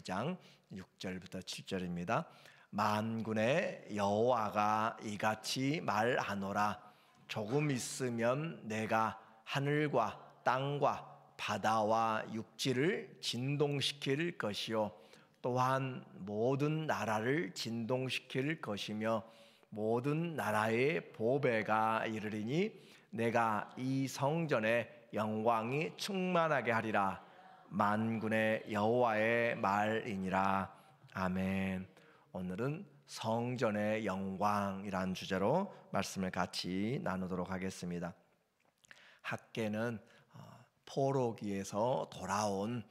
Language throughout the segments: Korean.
2장 6절부터 7절입니다. 만군의 여호와가 이같이 말하노라. 조금 있으면 내가 하늘과 땅과 바다와 육지를 진동시킬 것이요 또한 모든 나라를 진동시킬 것이며 모든 나라의 보배가 이르리니 내가 이 성전의 영광이 충만하게 하리라. 만군의 여호와의 말이니라. 아멘. 오늘은 성전의 영광이라는 주제로 말씀을 같이 나누도록 하겠습니다. 학개는 포로기에서 돌아온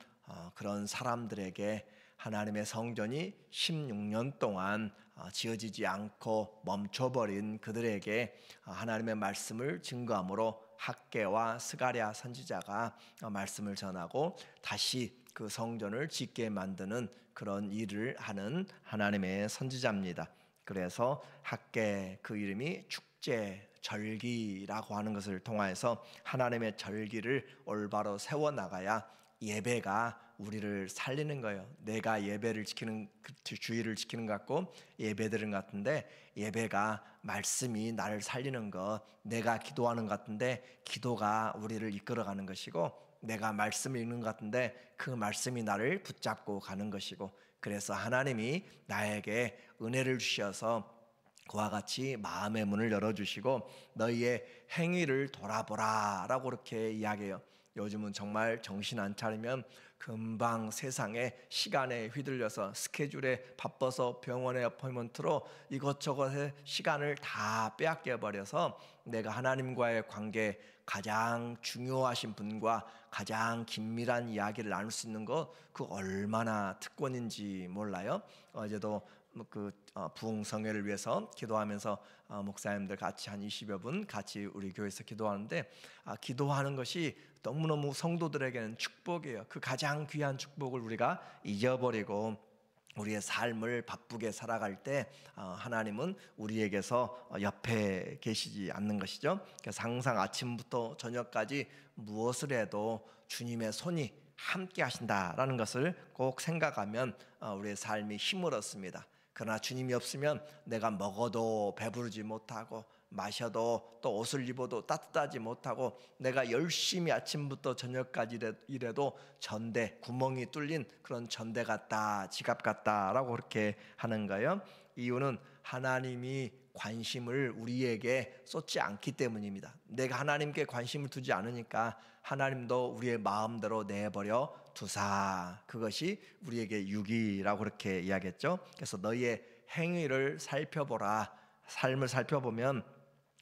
그런 사람들에게 하나님의 성전이 16년 동안 지어지지 않고 멈춰버린 그들에게 하나님의 말씀을 증거함으로 학개와 스가랴 선지자가 말씀을 전하고 다시 그 성전을 짓게 만드는 그런 일을 하는 하나님의 선지자입니다. 그래서 학개, 그 이름이 축제, 절기라고 하는 것을 통하여서 하나님의 절기를 올바로 세워나가야 예배가 우리를 살리는 거예요. 내가 예배를 지키는, 주의를 지키는 것 같고 예배드리는 것 같은데 예배가 말씀이 나를 살리는 것, 내가 기도하는 것 같은데 기도가 우리를 이끌어가는 것이고 내가 말씀을 읽는 것 같은데 그 말씀이 나를 붙잡고 가는 것이고 그래서 하나님이 나에게 은혜를 주셔서 그와 같이 마음의 문을 열어주시고 너희의 행위를 돌아보라 라고 그렇게 이야기해요. 요즘은 정말 정신 안 차리면 금방 세상에 시간에 휘둘려서 스케줄에 바빠서 병원의 어포인먼트로 이것저것의 시간을 다 빼앗겨 버려서 내가 하나님과의 관계, 가장 중요하신 분과 가장 긴밀한 이야기를 나눌 수 있는 것, 그 얼마나 특권인지 몰라요. 어제도 부흥성회를 위해서 기도하면서 목사님들 같이 한 20여 분 같이 우리 교회에서 기도하는데 기도하는 것이 너무너무 성도들에게는 축복이에요. 그 가장 귀한 축복을 우리가 잊어버리고 우리의 삶을 바쁘게 살아갈 때 하나님은 우리에게서 옆에 계시지 않는 것이죠. 그래서 항상 아침부터 저녁까지 무엇을 해도 주님의 손이 함께 하신다라는 것을 꼭 생각하면 우리의 삶이 힘을 얻습니다. 그러나 주님이 없으면 내가 먹어도 배부르지 못하고 마셔도 또 옷을 입어도 따뜻하지 못하고 내가 열심히 아침부터 저녁까지 일해도 전대, 구멍이 뚫린 그런 전대 같다, 지갑 같다라고 그렇게 하는 거예요. 이유는 하나님이 관심을 우리에게 쏟지 않기 때문입니다. 내가 하나님께 관심을 두지 않으니까 하나님도 우리의 마음대로 내버려 두사. 그것이 우리에게 유기라고 그렇게 이야기했죠. 그래서 너희의 행위를 살펴보라. 삶을 살펴보면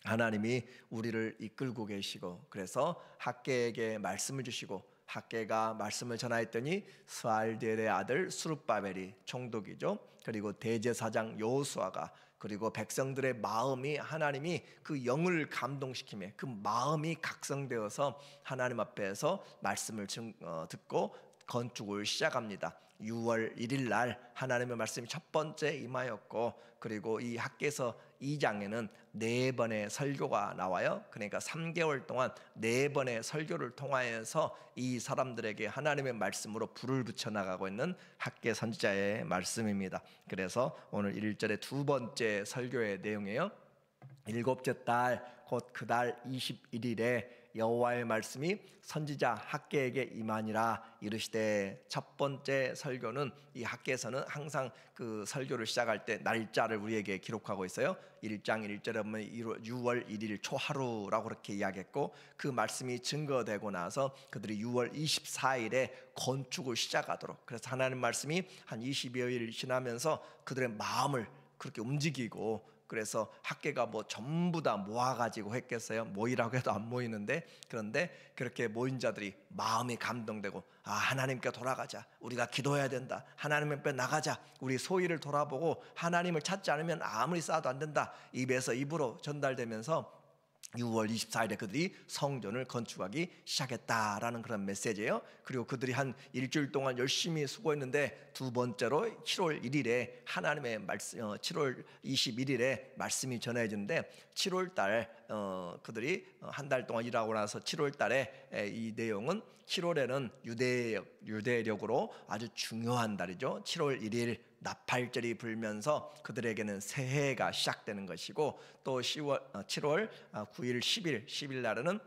하나님이 우리를 이끌고 계시고 그래서 학개에게 말씀을 주시고 학개가 말씀을 전하였더니 스알디엘의 아들 스룹바벨이 총독이죠. 그리고 대제사장 여호수아가 그리고 백성들의 마음이 하나님이 그 영을 감동시키며 그 마음이 각성되어서 하나님 앞에서 말씀을 듣고 건축을 시작합니다. 6월 1일 날 하나님의 말씀이 첫 번째 임하였고 그리고 이 학개서 2장에는 4번의 설교가 나와요. 그러니까 3개월 동안 4번의 설교를 통하여서 이 사람들에게 하나님의 말씀으로 불을 붙여나가고 있는 학개 선지자의 말씀입니다. 그래서 오늘 1절의 두 번째 설교의 내용이에요. 7째 달 곧 그 달 21일에 여호와의 말씀이 선지자 학개에게 임하니라 이르시되. 첫 번째 설교는 이 학개에서는 항상 그 설교를 시작할 때 날짜를 우리에게 기록하고 있어요. 1장 1절에 보면 6월 1일 초하루라고 그렇게 이야기했고 그 말씀이 증거되고 나서 그들이 6월 24일에 건축을 시작하도록, 그래서 하나님 말씀이 한 20여일 지나면서 그들의 마음을 그렇게 움직이고, 그래서 학개가 뭐 전부 다 모아가지고 했겠어요? 모이라고 해도 안 모이는데, 그런데 그렇게 모인 자들이 마음이 감동되고, 하나님께 돌아가자, 우리가 기도해야 된다, 하나님 앞에 나가자, 우리 소위를 돌아보고 하나님을 찾지 않으면 아무리 쌓아도 안 된다, 입에서 입으로 전달되면서 6월 24일에 그들이 성전을 건축하기 시작했다라는 그런 메시지예요. 그리고 그들이 한 일주일 동안 열심히 수고했는데 두 번째로 7월 1일에 하나님의 말씀, 7월 21일에 말씀이 전해지는데 7월 달 그들이 한 달 동안 일하고 나서 7월 달에 이 내용은 7월에는 유대력으로 아주 중요한 달이죠. 7월 1일 나팔절이 불면서 그들에게는 새해가 시작되는 것이고, 또 7월 9일 10일 날에는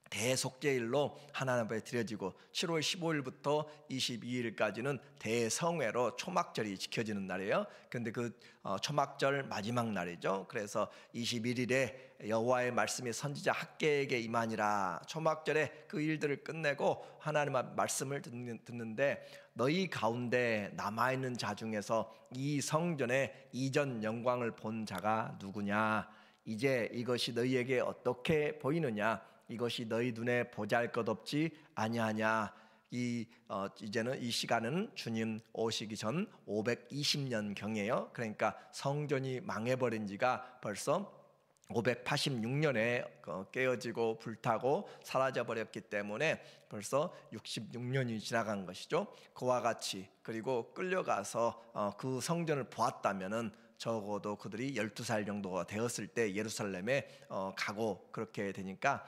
대속죄일로 하나님 앞에 드려지고, 7월 15일부터 22일까지는 대성회로 초막절이 지켜지는 날이에요. 그런데 그 초막절 마지막 날이죠. 그래서 21일에 여호와의 말씀이 선지자 학개에게 임하니라. 초막절에 그 일들을 끝내고 하나님의 말씀을 듣는데, 너희 가운데 남아있는 자 중에서 이 성전의 이전 영광을 본 자가 누구냐? 이제 이것이 너희에게 어떻게 보이느냐? 이것이 너희 눈에 보잘것없지 아니하냐? 이제는 이 시간은 주님 오시기 전 520년 경이에요. 그러니까 성전이 망해버린 지가 벌써 586년에 깨어지고 불타고 사라져버렸기 때문에 벌써 66년이 지나간 것이죠. 그와 같이, 그리고 끌려가서 그 성전을 보았다면은 적어도 그들이 12살 정도가 되었을 때 예루살렘에 가고, 그렇게 되니까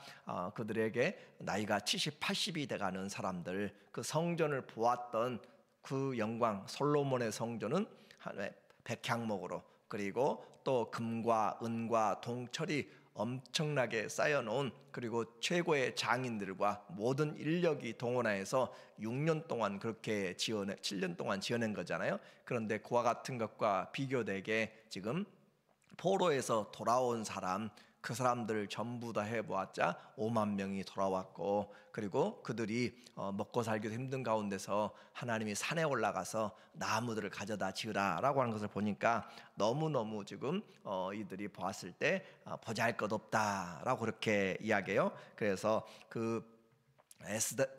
그들에게 나이가 70, 80이 돼가는 사람들, 그 성전을 보았던 그 영광, 솔로몬의 성전은 백향목으로, 그리고 또 금과 은과 동철이 엄청나게 쌓여놓은, 그리고 최고의 장인들과 모든 인력이 동원하여서 6년 동안 그렇게 7년 동안 지어낸 거잖아요. 그런데 그와 같은 것과 비교되게 지금 포로에서 돌아온 사람, 그 사람들 전부 다 해보았자 5만 명이 돌아왔고, 그리고 그들이 먹고 살기도 힘든 가운데서 하나님이 산에 올라가서 나무들을 가져다 지으라 라고 하는 것을 보니까 너무너무 지금 이들이 보았을 때 보잘것없다 라고 그렇게 이야기해요. 그래서 그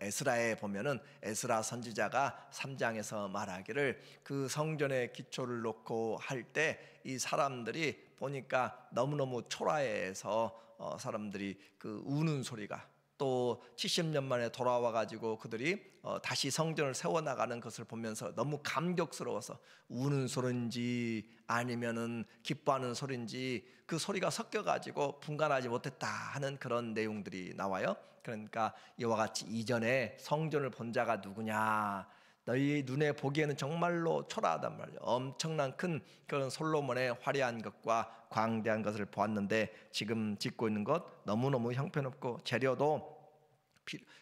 에스라에 보면은 에스라 선지자가 3장에서 말하기를, 그 성전의 기초를 놓고 할 때 이 사람들이 보니까 너무너무 초라해서 사람들이 그 우는 소리가, 또 70년 만에 돌아와 가지고 그들이 다시 성전을 세워나가는 것을 보면서 너무 감격스러워서 우는 소리인지 아니면은 기뻐하는 소리인지 그 소리가 섞여 가지고 분간하지 못했다 하는 그런 내용들이 나와요. 그러니까 이와 같이 이전에 성전을 본 자가 누구냐? 너희 눈에 보기에는 정말로 초라하단 말이에요. 엄청난 큰 그런 솔로몬의 화려한 것과 광대한 것을 보았는데, 지금 짓고 있는 것 너무너무 형편없고 재료도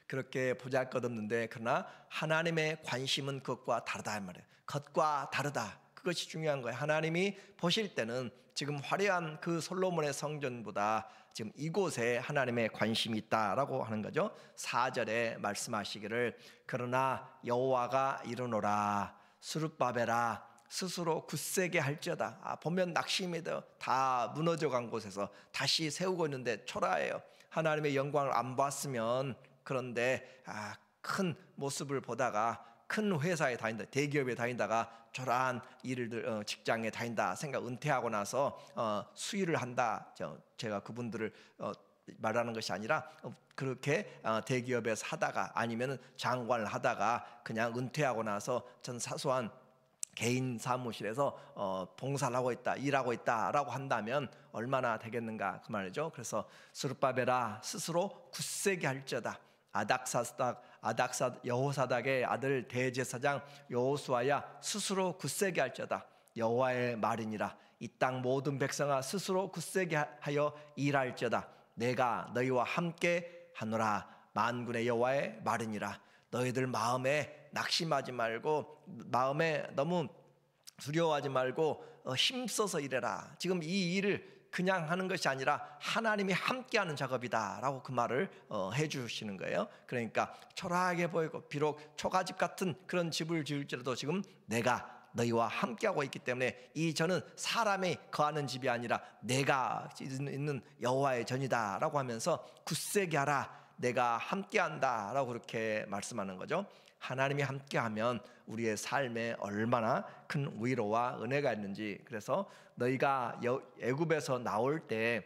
그렇게 보잘것없는데, 그러나 하나님의 관심은 그것과 다르다 말이에요. 겉과 다르다, 그것이 중요한 거예요. 하나님이 보실 때는 지금 화려한 그 솔로몬의 성전보다 지금 이곳에 하나님의 관심이 있다라고 하는 거죠. 4절에 말씀하시기를, 그러나 여호와가 이르노라, 스룹바벨아 스스로 굳세게 할지어다. 보면 낙심이 돼요. 다 무너져 간 곳에서 다시 세우고 있는데 초라해요. 하나님의 영광을 안 봤으면, 그런데 큰 모습을 보다가 큰 회사에 다닌다, 대기업에 다니다가 초라한 일을 직장에 다닌다 생각, 은퇴하고 나서 수일을 한다. 제가 그분들을 말하는 것이 아니라 그렇게 대기업에서 하다가 아니면 장관을 하다가 그냥 은퇴하고 나서 전 사소한 개인 사무실에서 봉사를 하고 있다, 일하고 있다라고 한다면 얼마나 되겠는가 그 말이죠. 그래서 스룹바벨아 스스로 굳세게 할지어다. 여호사닥의 아들 대제사장 여호수아야 스스로 굳세게 할지어다. 여호와의 말이니라. 이 땅 모든 백성아 스스로 굳세게 하여 일할지어다. 내가 너희와 함께 하노라. 만군의 여호와의 말이니라. 너희들 마음에 낙심하지 말고, 마음에 너무 두려워하지 말고 힘써서 일해라. 지금 이 일을 그냥 하는 것이 아니라 하나님이 함께하는 작업이다라고 그 말을 해주시는 거예요. 그러니까 초라하게 보이고 비록 초가집 같은 그런 집을 지을지라도 지금 내가 너희와 함께하고 있기 때문에 이 전은 사람이 거하는 집이 아니라 내가 있는 여호와의 전이다라고 하면서 굳세게 하라, 내가 함께한다라고 그렇게 말씀하는 거죠. 하나님이 함께하면 우리의 삶에 얼마나 큰 위로와 은혜가 있는지. 그래서 너희가 애굽에서 나올 때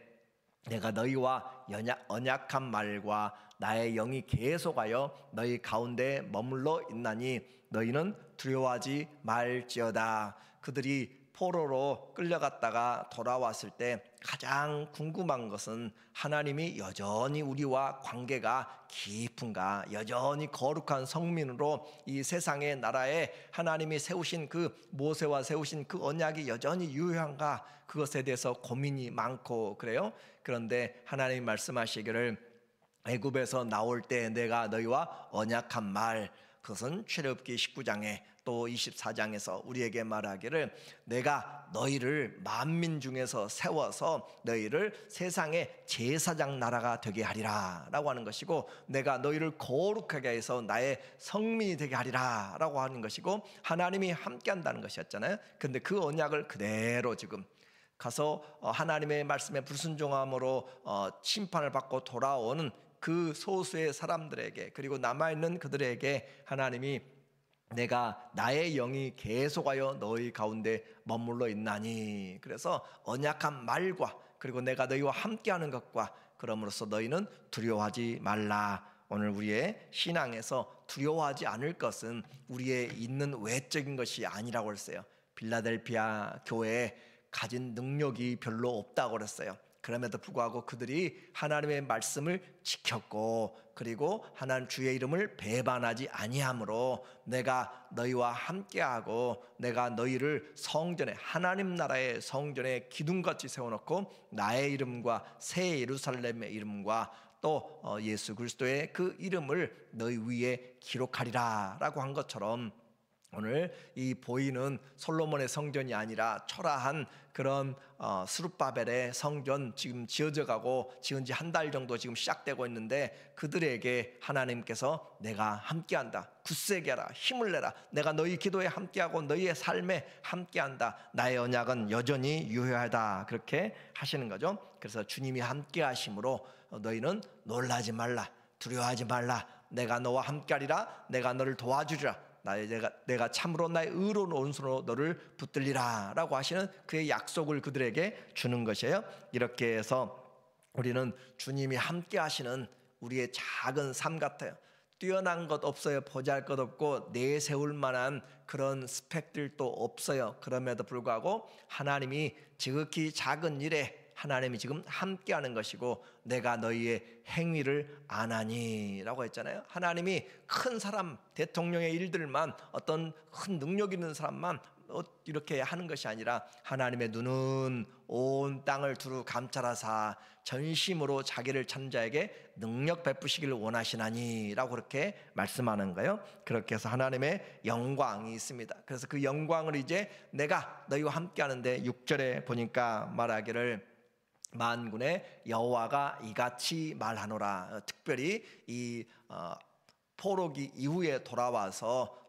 내가 너희와 언약한 말과 나의 영이 계속하여 너희 가운데 머물러 있나니 너희는 두려워하지 말지어다. 그들이 포로로 끌려갔다가 돌아왔을 때 가장 궁금한 것은 하나님이 여전히 우리와 관계가 깊은가, 여전히 거룩한 성민으로 이 세상의 나라에 하나님이 세우신 그 모세와 세우신 그 언약이 여전히 유효한가, 그것에 대해서 고민이 많고 그래요. 그런데 하나님이 말씀하시기를 애굽에서 나올 때 내가 너희와 언약한 말, 그것은 출애굽기 19장에 또 24장에서 우리에게 말하기를 내가 너희를 만민 중에서 세워서 너희를 세상의 제사장 나라가 되게 하리라 라고 하는 것이고, 내가 너희를 거룩하게 해서 나의 성민이 되게 하리라 라고 하는 것이고, 하나님이 함께 한다는 것이었잖아요. 근데 그 언약을 그대로 지금 가서 하나님의 말씀에 불순종함으로 심판을 받고 돌아오는 그 소수의 사람들에게, 그리고 남아있는 그들에게 하나님이 내가 나의 영이 계속하여 너희 가운데 머물러 있나니, 그래서 언약한 말과 그리고 내가 너희와 함께하는 것과 그럼으로써 너희는 두려워하지 말라. 오늘 우리의 신앙에서 두려워하지 않을 것은 우리의 있는 외적인 것이 아니라고 했어요. 빌라델피아 교회에 가진 능력이 별로 없다고 그랬어요. 그럼에도 불구하고 그들이 하나님의 말씀을 지켰고, 그리고 하나님 주의 이름을 배반하지 아니함으로 내가 너희와 함께하고 내가 너희를 성전에, 하나님 나라의 성전에 기둥같이 세워놓고 나의 이름과 새 예루살렘의 이름과 또 예수 그리스도의 그 이름을 너희 위에 기록하리라 라고 한 것처럼, 오늘 이 보이는 솔로몬의 성전이 아니라 초라한 그런 스룹바벨의 성전 지금 지어져 가고 지은 지 한 달 정도 지금 시작되고 있는데, 그들에게 하나님께서 내가 함께한다, 굳세게 하라, 힘을 내라, 내가 너희 기도에 함께하고 너희의 삶에 함께한다, 나의 언약은 여전히 유효하다, 그렇게 하시는 거죠. 그래서 주님이 함께하심으로 너희는 놀라지 말라, 두려워하지 말라, 내가 너와 함께하리라, 내가 너를 도와주리라, 내가 참으로 나의 의로운 오른손으로 너를 붙들리라 라고 하시는 그의 약속을 그들에게 주는 것이에요. 이렇게 해서 우리는 주님이 함께 하시는 우리의 작은 삶 같아요. 뛰어난 것 없어요. 보잘것 없고 내세울 만한 그런 스펙들도 없어요. 그럼에도 불구하고 하나님이 지극히 작은 일에 하나님이 지금 함께하는 것이고, 내가 너희의 행위를 아나니 라고 했잖아요. 하나님이 큰 사람, 대통령의 일들만, 어떤 큰 능력 있는 사람만 이렇게 하는 것이 아니라 하나님의 눈은 온 땅을 두루 감찰하사 전심으로 자기를 찾는 자에게 능력 베푸시기를 원하시나니 라고 그렇게 말씀하는 거예요. 그렇게 해서 하나님의 영광이 있습니다. 그래서 그 영광을 이제 내가 너희와 함께 하는데 6절에 보니까 말하기를 만군의 여호와가 이같이 말하노라. 특별히 이 포로기 이후에 돌아와서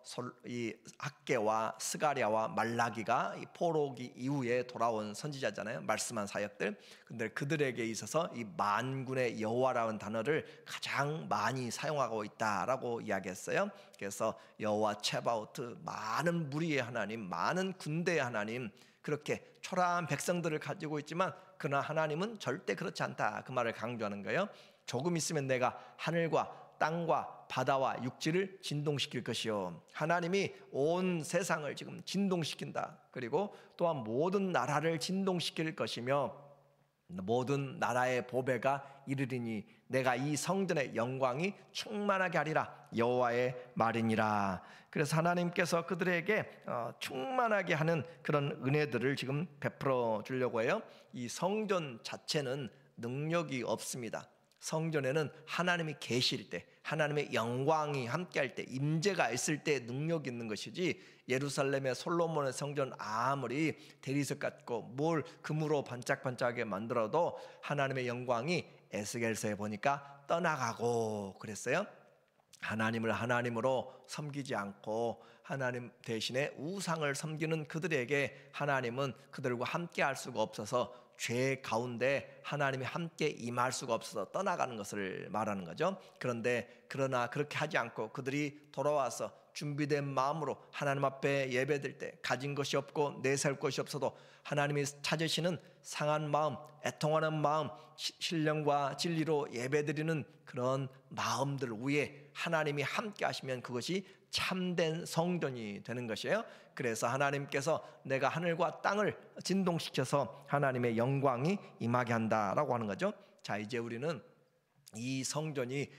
이 학개와 스가랴와 말라기가 이 포로기 이후에 돌아온 선지자잖아요. 말씀한 사역들. 근데 그들에게 있어서 이 만군의 여호와라는 단어를 가장 많이 사용하고 있다라고 이야기했어요. 그래서 여호와 체바오트, 많은 무리의 하나님, 많은 군대의 하나님, 그렇게 초라한 백성들을 가지고 있지만 그러나 하나님은 절대 그렇지 않다, 그 말을 강조하는 거예요. 조금 있으면 내가 하늘과 땅과 바다와 육지를 진동시킬 것이요, 하나님이 온 세상을 지금 진동시킨다. 그리고 또한 모든 나라를 진동시킬 것이며 모든 나라의 보배가 이르리니 내가 이 성전의 영광이 충만하게 하리라, 여호와의 말이니라. 그래서 하나님께서 그들에게 충만하게 하는 그런 은혜들을 지금 베풀어 주려고 해요. 이 성전 자체는 능력이 없습니다. 성전에는 하나님이 계실 때, 하나님의 영광이 함께할 때, 임재가 있을 때 능력이 있는 것이지, 예루살렘의 솔로몬의 성전 아무리 대리석 같고 뭘 금으로 반짝반짝하게 만들어도 하나님의 영광이 에스겔서에 보니까 떠나가고 그랬어요. 하나님을 하나님으로 섬기지 않고 하나님 대신에 우상을 섬기는 그들에게 하나님은 그들과 함께 할 수가 없어서 죄 가운데 하나님이 함께 임할 수가 없어서 떠나가는 것을 말하는 거죠. 그러나 그렇게 하지 않고 그들이 돌아와서 준비된 마음으로 하나님 앞에 예배드릴 때, 가진 것이 없고 내세울 것이 없어도 하나님이 찾으시는 상한 마음, 애통하는 마음, 신령과 진리로 예배드리는 그런 마음들 위에 하나님이 함께 하시면 그것이 참된 성전이 되는 것이에요. 그래서 하나님께서 내가 하늘과 땅을 진동시켜서 하나님의 영광이 임하게 한다라고 하는 거죠. 자, 이제 우리는 이 성전이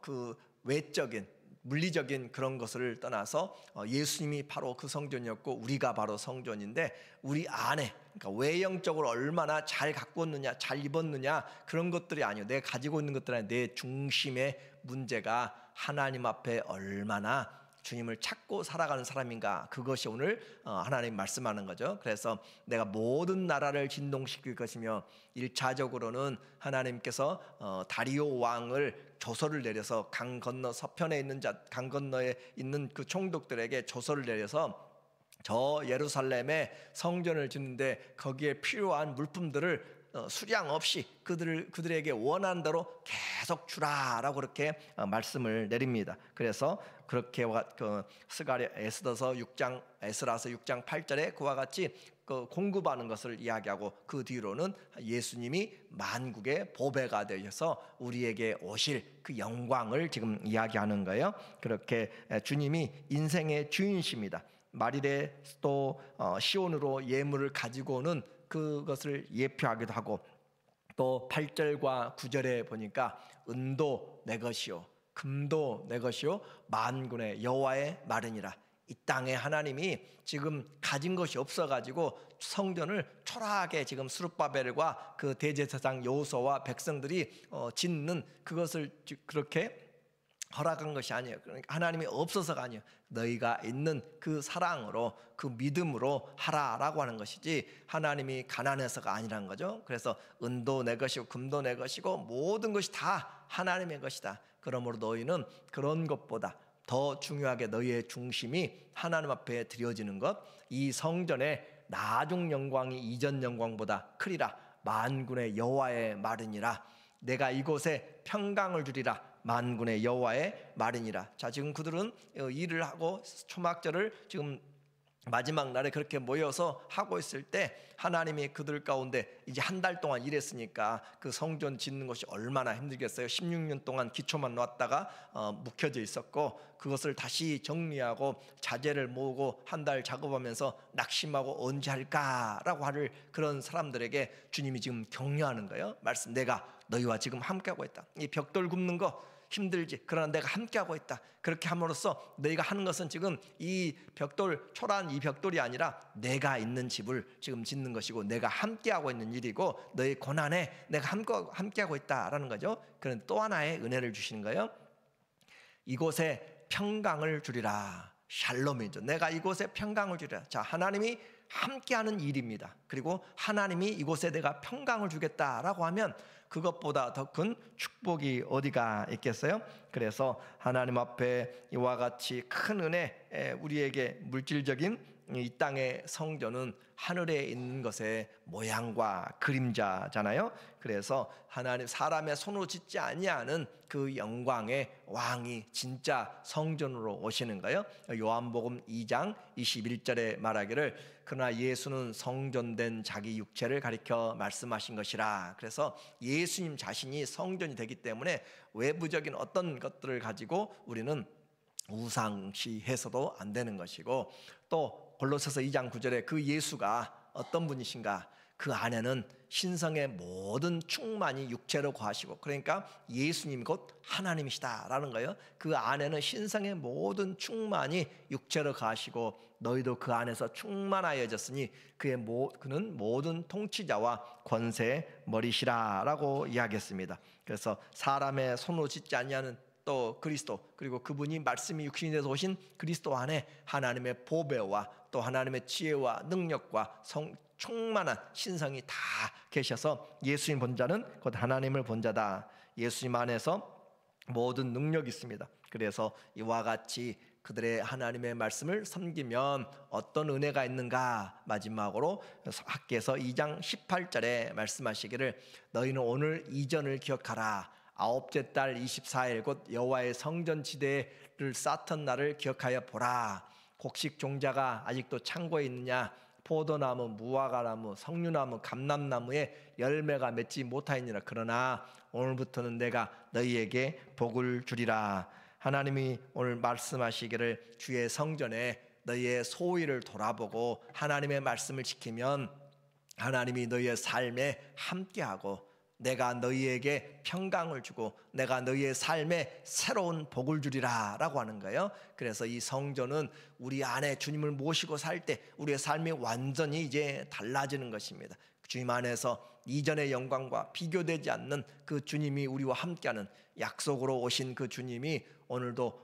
그 외적인 물리적인 그런 것을 떠나서 예수님이 바로 그 성전이었고 우리가 바로 성전인데, 우리 안에, 그러니까 외형적으로 얼마나 잘 가꾸었느냐, 잘 입었느냐, 그런 것들이 아니에요. 내가 가지고 있는 것들이 아니에요. 내 중심의 문제가 하나님 앞에 얼마나 주님을 찾고 살아가는 사람인가, 그것이 오늘 하나님 말씀하는 거죠. 그래서 내가 모든 나라를 진동시킬 것이며, 1차적으로는 하나님께서 다리오 왕을 조서를 내려서 강 건너 서편에 있는 강 건너에 있는 그 총독들에게 조서를 내려서 저 예루살렘에 성전을 짓는데 거기에 필요한 물품들을 수량 없이 그들에게 원하는 대로 계속 주라라고 그렇게 말씀을 내립니다. 그래서 그렇게 에스라서 6장 8절에 그와 같이 공급하는 것을 이야기하고, 그 뒤로는 예수님이 만국의 보배가 되셔서 우리에게 오실 그 영광을 지금 이야기하는 거예요. 그렇게 주님이 인생의 주인이십니다. 말일에 또 시온으로 예물을 가지고 오는 그것을 예표하기도 하고, 또 8절과 9절에 보니까 은도 내 것이요 금도 내 것이요 만군의 여호와의 마르니라. 이 땅에 하나님이 지금 가진 것이 없어가지고 성전을 초라하게 지금 스룹바벨과 그 대제사장 여호수아와 백성들이 짓는 그것을 그렇게 허락한 것이 아니에요. 그러니까 하나님이 없어서가 아니에요. 너희가 있는 그 사랑으로, 그 믿음으로 하라라고 하는 것이지, 하나님이 가난해서가 아니라는 거죠. 그래서 은도 내 것이고 금도 내 것이고 모든 것이 다 하나님의 것이다. 그러므로 너희는 그런 것보다 더 중요하게 너희의 중심이 하나님 앞에 드려지는 것, 이 성전의 나중 영광이 이전 영광보다 크리라. 만군의 여호와의 말이니라. 내가 이곳에 평강을 주리라. 만군의 여호와의 말이니라. 자, 지금 그들은 일을 하고 초막절을 지금 마지막 날에 그렇게 모여서 하고 있을 때, 하나님이 그들 가운데 이제 한 달 동안 일했으니까 그 성전 짓는 것이 얼마나 힘들겠어요. 16년 동안 기초만 놨다가 묵혀져 있었고, 그것을 다시 정리하고 자재를 모으고 한 달 작업하면서 낙심하고 언제 할까라고 하는 그런 사람들에게 주님이 지금 격려하는 거예요. 말씀, 내가 너희와 지금 함께하고 있다. 이 벽돌 굽는 거 힘들지, 그러나 내가 함께하고 있다. 그렇게 함으로써 너희가 하는 것은 지금 이 벽돌, 초라한 이 벽돌이 아니라 내가 있는 집을 지금 짓는 것이고, 내가 함께하고 있는 일이고, 너희 고난에 내가 함께하고 있다라는 거죠. 그런 또 하나의 은혜를 주시는 거예요. 이곳에 평강을 주리라. 샬롬이죠. 내가 이곳에 평강을 주리라. 자, 하나님이 함께하는 일입니다. 그리고 하나님이 이곳에 내가 평강을 주겠다라고 하면 그것보다 더 큰 축복이 어디가 있겠어요? 그래서 하나님 앞에 이와 같이 큰 은혜, 우리에게 물질적인 이 땅의 성전은 하늘에 있는 것의 모양과 그림자잖아요. 그래서 하나님, 사람의 손으로 짓지 아니하는 그 영광의 왕이 진짜 성전으로 오시는 거예요. 요한복음 2장 21절에 말하기를, 그러나 예수는 성전된 자기 육체를 가리켜 말씀하신 것이라. 그래서 예수님 자신이 성전이 되기 때문에 외부적인 어떤 것들을 가지고 우리는 우상시해서도 안 되는 것이고, 또 골로새서 2장 9절에 그 예수가 어떤 분이신가? 그 안에는 신성의 모든 충만이 육체로 거하시고, 그러니까 예수님 곧 하나님이시다라는 거예요. 그 안에는 신성의 모든 충만이 육체로 거하시고, 너희도 그 안에서 충만하여졌으니 그는 모든 통치자와 권세의 머리시라라고 이야기했습니다. 그래서 사람의 손으로 짓지 아니하는 또 그리스도, 그리고 그분이 말씀이 육신이 돼서 오신 그리스도 안에 하나님의 보배와 또 하나님의 지혜와 능력과 충만한 신성이 다 계셔서, 예수님 본 자는 곧 하나님을 본 자다. 예수님 안에서 모든 능력이 있습니다. 그래서 이와 같이 그들의 하나님의 말씀을 섬기면 어떤 은혜가 있는가? 마지막으로 학개서 2장 18절에 말씀하시기를, 너희는 오늘 이전을 기억하라. 아홉째 달 24일 곧 여호와의 성전 지대를 쌓던 날을 기억하여 보라. 곡식 종자가 아직도 창고에 있느냐? 포도나무, 무화과나무, 석류나무, 감람나무에 열매가 맺지 못하였느니라. 그러나 오늘부터는 내가 너희에게 복을 주리라. 하나님이 오늘 말씀하시기를 주의 성전에 너희의 소위를 돌아보고 하나님의 말씀을 지키면 하나님이 너희의 삶에 함께하고 내가 너희에게 평강을 주고 내가 너희의 삶에 새로운 복을 주리라 라고 하는 거예요. 그래서 이 성전은 우리 안에 주님을 모시고 살 때 우리의 삶이 완전히 이제 달라지는 것입니다. 주님 안에서 이전의 영광과 비교되지 않는 그 주님이 우리와 함께하는 약속으로 오신 그 주님이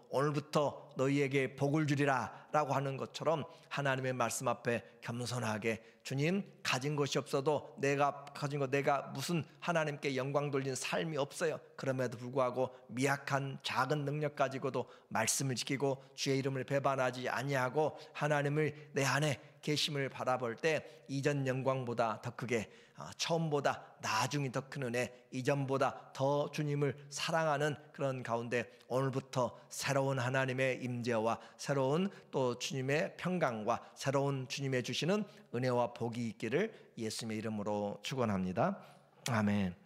오늘부터 너희에게 복을 주리라 라고 하는 것처럼 하나님의 말씀 앞에 겸손하게 주님, 가진 것이 없어도 내가 가진 거 내가 무슨 하나님께 영광 돌리는 삶이 없어요. 그럼에도 불구하고 미약한 작은 능력 가지고도 말씀을 지키고 주의 이름을 배반하지 아니하고 하나님을 내 안에 계심을 바라볼 때 이전 영광보다 더 크게, 처음보다 나중이 더 큰 은혜, 이전보다 더 주님을 사랑하는 그런 가운데 오늘부터 새로운 하나님의 임재와 새로운 또 주님의 평강과 새로운 주님의 주시는 은혜와 복이 있기를 예수님의 이름으로 축원합니다. 아멘.